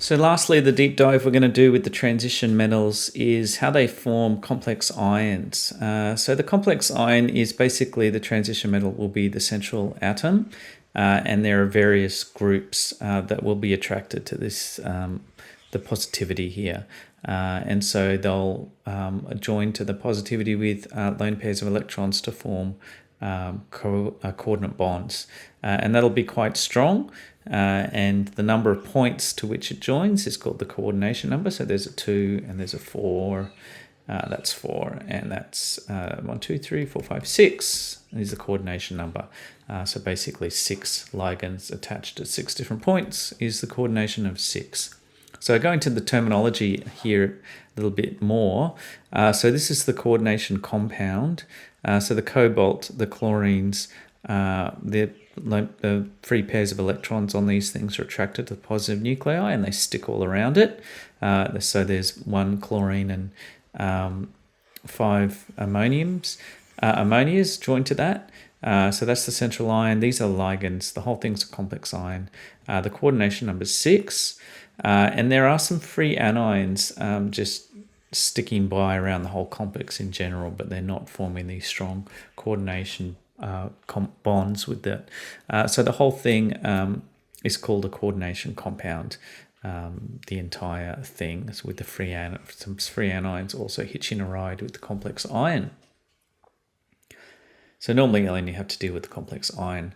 So lastly, the deep dive we're going to do with the transition metals is how they form complex ions. So the complex ion is basically the transition metal will be the central atom, and there are various groups that will be attracted to this, the positivity here. And so they'll join to the positivity with lone pairs of electrons to form coordinate bonds. And that'll be quite strong. And the number of points to which it joins is called the coordination number. So there's a 2 and there's a 4. That's 4. And that's 1, 2, 3, 4, 5, 6 is the coordination number. So basically 6 ligands attached at 6 different points is the coordination of 6. So going to the terminology here a little bit more. So this is the coordination compound. So the cobalt, the chlorines, the free pairs of electrons on these things are attracted to the positive nuclei and they stick all around it. So there's 1 chlorine and 5 ammonias joined to that. So that's the central ion. These are ligands. The whole thing's a complex ion. The coordination number is 6. And there are some free anions just sticking by around the whole complex in general, but they're not forming these strong coordination bonds with that. So the whole thing is called a coordination compound, the entire thing, with the some free anions also hitching a ride with the complex ion. So normally you only have to deal with the complex ion.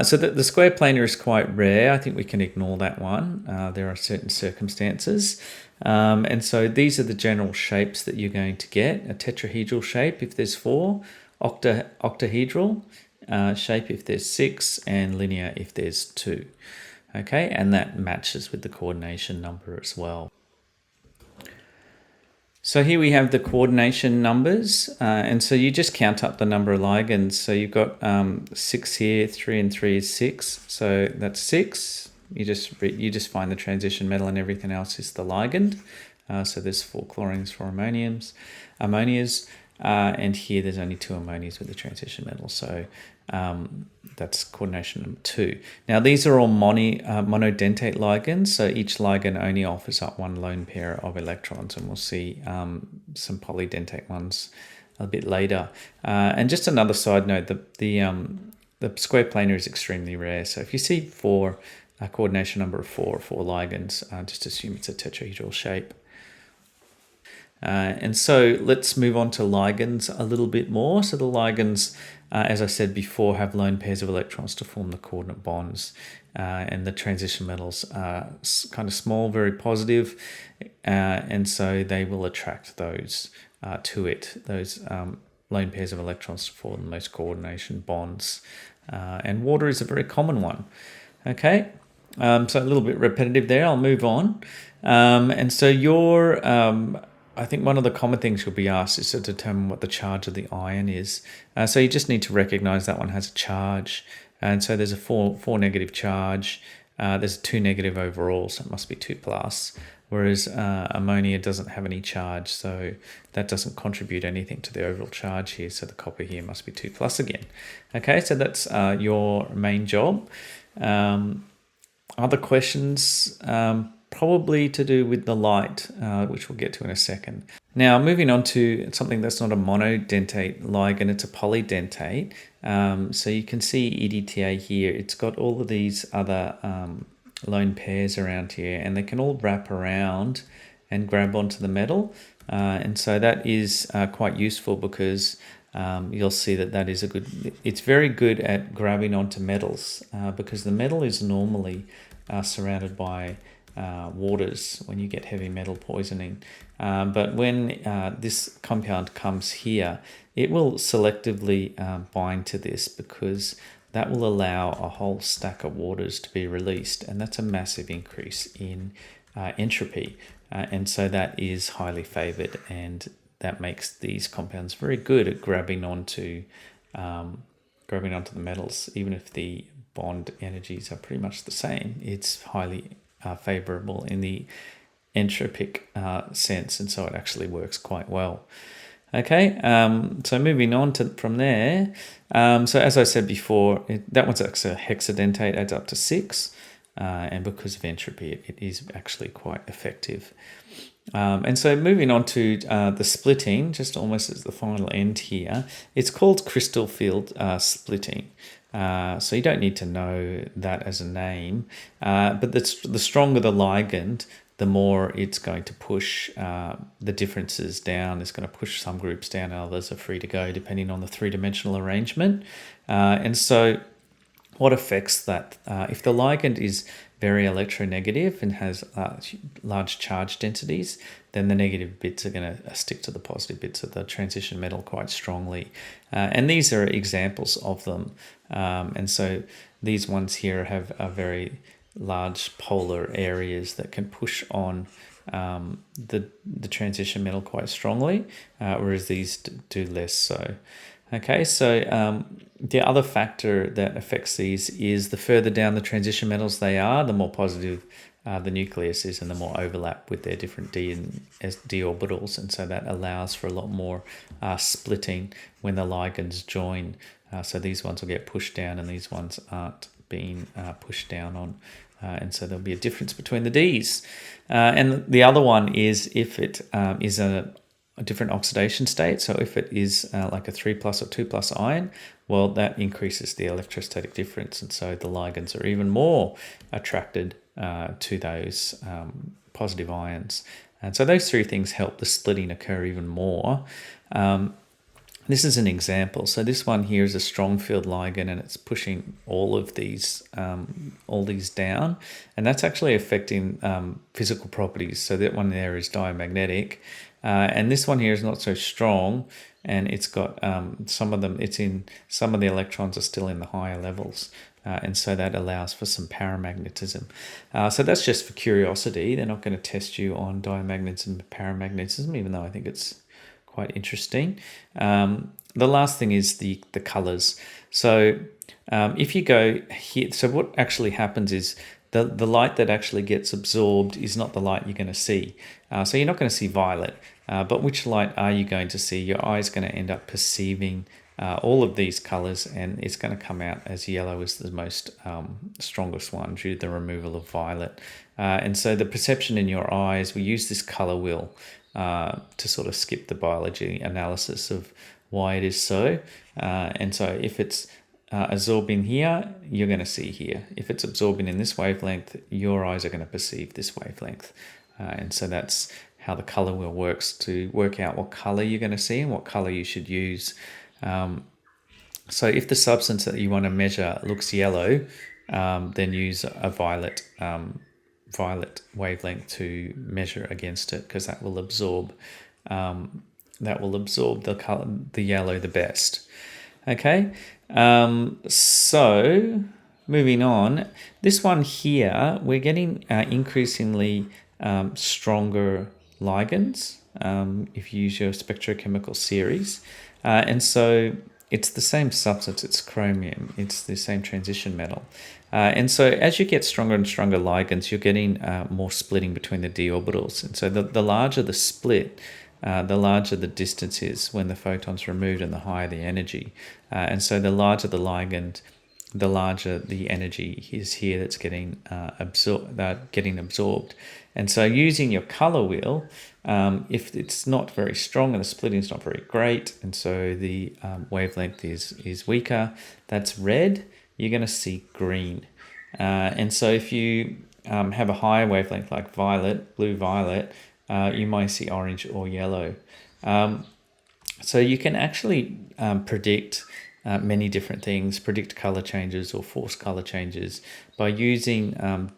So the square planar is quite rare. I think we can ignore that one. There are certain circumstances. And so these are the general shapes that you're going to get. A tetrahedral shape if there's 4, octahedral shape if there's 6, and linear if there's 2. Okay, and that matches with the coordination number as well. So here we have the coordination numbers, and so you just count up the number of ligands. So you've got 6 here, 3 and 3 is 6, so that's 6. You just find the transition metal and everything else is the ligand. So there's 4 chlorines, 4 ammonias, and here there's only 2 ammonias with the transition metal. So that's coordination number 2. Now these are all monodentate ligands, so each ligand only offers up 1 lone pair of electrons, and we'll see some polydentate ones a bit later. And just another side note, the square planar is extremely rare. So if you see 4, a coordination number of 4 ligands, just assume it's a tetrahedral shape. And so let's move on to ligands a little bit more. So the ligands, as I said before, have lone pairs of electrons to form the coordinate bonds. And the transition metals are kind of small, very positive, and so they will attract those to it, those lone pairs of electrons to form those coordination bonds. And water is a very common one. Okay, so a little bit repetitive there. I'll move on. And so I think one of the common things you'll be asked is to determine what the charge of the ion is. So you just need to recognize that one has a charge. And so there's a 4 negative charge. There's a 2 negative overall, so it must be 2 plus. Whereas ammonia doesn't have any charge, so that doesn't contribute anything to the overall charge here. So the copper here must be 2 plus again. Okay, so that's your main job. Other questions? Probably to do with the light, which we'll get to in a second. Now, moving on to something that's not a monodentate ligand, it's a polydentate. So you can see EDTA here. It's got all of these other lone pairs around here, and they can all wrap around and grab onto the metal. And so that is quite useful because you'll see that is it's very good at grabbing onto metals because the metal is normally surrounded by waters when you get heavy metal poisoning. But when this compound comes here, it will selectively bind to this because that will allow a whole stack of waters to be released, and that's a massive increase in entropy. And so that is highly favored, and that makes these compounds very good at grabbing onto the metals, even if the bond energies are pretty much the same. It's highly favorable in the entropic sense, and so it actually works quite well. Okay, so moving on from there. So as I said before, that one's a hexadentate, adds up to 6. and because of entropy, it is actually quite effective. And so moving on to the splitting, just almost as the final end here, it's called crystal field splitting. So you don't need to know that as a name, but the stronger the ligand, the more it's going to push the differences down. It's going to push some groups down, and others are free to go depending on the three-dimensional arrangement. And so what affects that? If the ligand is very electronegative and has large charge densities, then the negative bits are going to stick to the positive bits of the transition metal quite strongly. And these are examples of them. And so these ones here have a very large polar areas that can push on the transition metal quite strongly, whereas these do less so. Okay, so the other factor that affects these is the further down the transition metals they are, the more positive the nucleus is and the more overlap with their different d and d orbitals, and so that allows for a lot more splitting when the ligands join. So these ones will get pushed down and these ones aren't being pushed down on. And so there'll be a difference between the Ds. And the other one is if it is a different oxidation state. So if it is like a 3+ or 2+ ion, well, that increases the electrostatic difference. And so the ligands are even more attracted to those positive ions. And so those three things help the splitting occur even more. This is an example. So this one here is a strong field ligand, and it's pushing all these down, and that's actually affecting physical properties. So that one there is diamagnetic, and this one here is not so strong, and it's got some of the electrons are still in the higher levels. And so that allows for some paramagnetism. So that's just for curiosity. They're not going to test you on diamagnetism and paramagnetism, even though I think it's quite interesting. The last thing is the colors. So if you go here, so what actually happens is the light that actually gets absorbed is not the light you're going to see. So you're not going to see violet, but which light are you going to see? Your eye is going to end up perceiving all of these colors, and it's going to come out as yellow is the most strongest one due to the removal of violet. And so the perception in your eyes, we use this color wheel to sort of skip the biology analysis of why it is so. And so if it's absorbing here, you're going to see here. If it's absorbing in this wavelength, your eyes are going to perceive this wavelength. And so that's how the color wheel works to work out what color you're going to see and what color you should use. So if the substance that you want to measure looks yellow, then use a violet wavelength to measure against it, because that will absorb the color, the yellow, the best. Okay, so moving on, this one here, we're getting increasingly stronger ligands if you use your spectrochemical series, and so it's the same substance, it's chromium, it's the same transition metal. And so as you get stronger and stronger ligands, you're getting more splitting between the d orbitals. And so the larger the split, the larger the distance is when the photon's removed and the higher the energy. And so the larger the ligand, the larger the energy is here that's getting absorbed. And so using your color wheel, if it's not very strong and the splitting is not very great, and so the wavelength is weaker, that's red, you're going to see green. And so if you have a higher wavelength like violet, blue-violet, you might see orange or yellow. So you can actually predict many different things, predict color changes or force color changes by using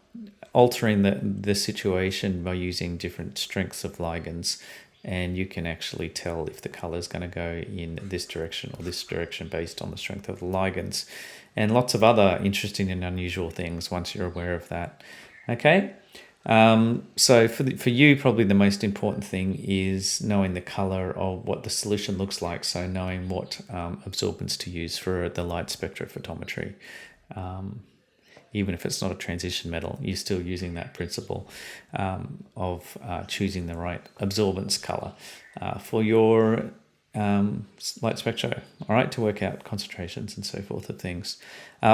altering the situation by using different strengths of ligands, and you can actually tell if the color is going to go in this direction or this direction based on the strength of the ligands, and lots of other interesting and unusual things once you're aware of that. Okay, so for you, probably the most important thing is knowing the color of what the solution looks like, so knowing what absorbance to use for the light spectrophotometry. Even if it's not a transition metal, you're still using that principle of choosing the right absorbance color. For your light spectro, all right, to work out concentrations and so forth of things.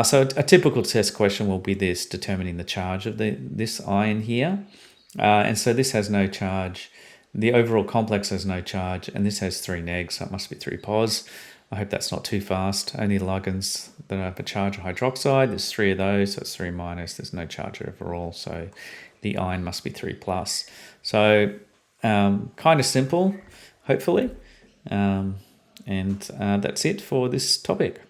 So a typical test question will be this, determining the charge of this ion here. And so this has no charge. The overall complex has no charge, and this has 3 negs, so it must be 3 pos. I hope that's not too fast. Only ligands that have a charge of hydroxide, there's 3 of those, so it's 3 minus, there's no charge overall, so the ion must be 3 plus. So kind of simple, hopefully. And that's it for this topic.